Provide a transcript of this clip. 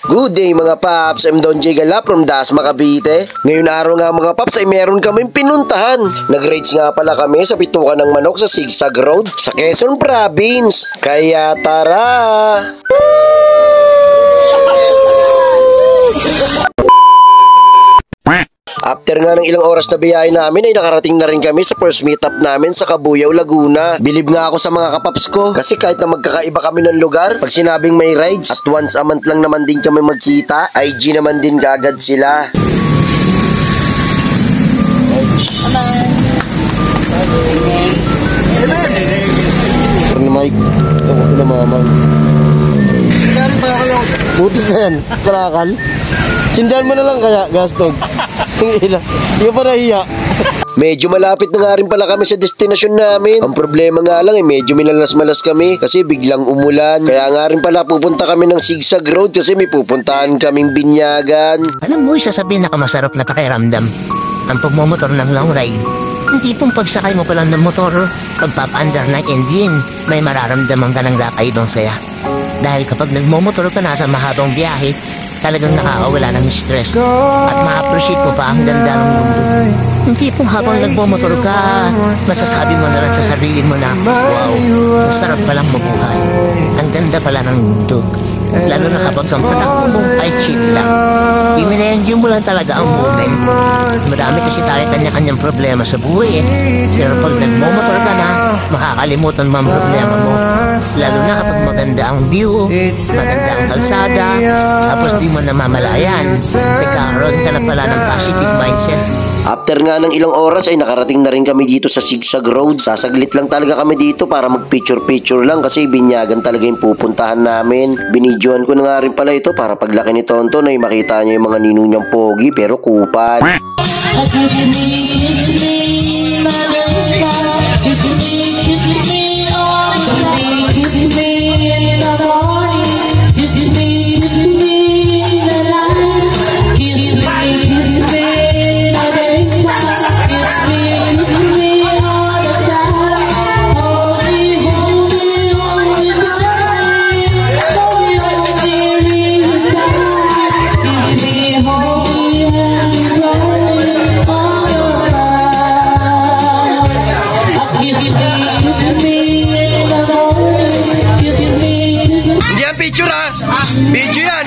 Good day mga paps, I'm Don J. Gala from Dasma, Cavite. Ngayon araw nga mga paps ay meron kaming pinuntahan. Nag-rates nga pala kami sa bitukan ng manok sa Zigzag Road sa Quezon Province. Kaya tara! After nga ng ilang oras na biyahe namin ay nakarating na rin kami sa first meetup namin sa Cabuyao, Laguna. Bilib nga ako sa mga kapaps ko kasi kahit na magkakaiba kami ng lugar, pag sinabing may rides at once a month lang naman din kami magkita, IG naman din kaagad sila. Mike, ako na mamang. Buti na yan, karakal. Sindahan mo na lang kaya, Gastog. Hindi ka pa nahiya. Medyo malapit na nga rin pala kami sa destinasyon namin. Ang problema nga lang medyo minalas-malas kami kasi biglang umulan. Kaya nga rin pala pupunta kami ng Zigzag Road kasi may pupuntahan kaming binyagan. Alam mo, sasabihin na masarap na pakiramdam ang pagmumotor ng long ride. Hindi pong pagsakay mo pa lang ng motor, pagpapaandar ng engine, may mararamdaman ka ng kakaibang saya. Dahil kapag nagmumotor ka na sa mahabang biyahe, talagang nakakawala ng stress at ma-appreciate mo pa ang ganda ng mundo. Hindi pong habang nagmumotor ka, masasabi mo na lang sa sarili mo na, wow, masarap palang mabuhay. Ang ganda pala ng mundo. Lalo na kapag ang patakbo mo ay chill lang. I-enjoy mo lang talaga ang moment. Madami kasi tayo kanya-kanyang problema sa buhay Pero pag nagmumotor ka na, makakalimutan mo ang problema mo. Lalo na kapag maganda ang view, maganda ang kalsada, tapos di mo namamalayan, nagkakaroon ka na pala ng positive mindset. After nga ng ilang oras ay nakarating na rin kami dito sa Zigzag Road. Sasaglit lang talaga kami dito para mag-picture-picture lang kasi binyagan talaga yung pupuntahan namin. Binidyoan ko na nga rin pala ito para paglaki ni Tonton ay makita niya yung mga ninong niyang pogi pero kupal. Picture ha! Video yan!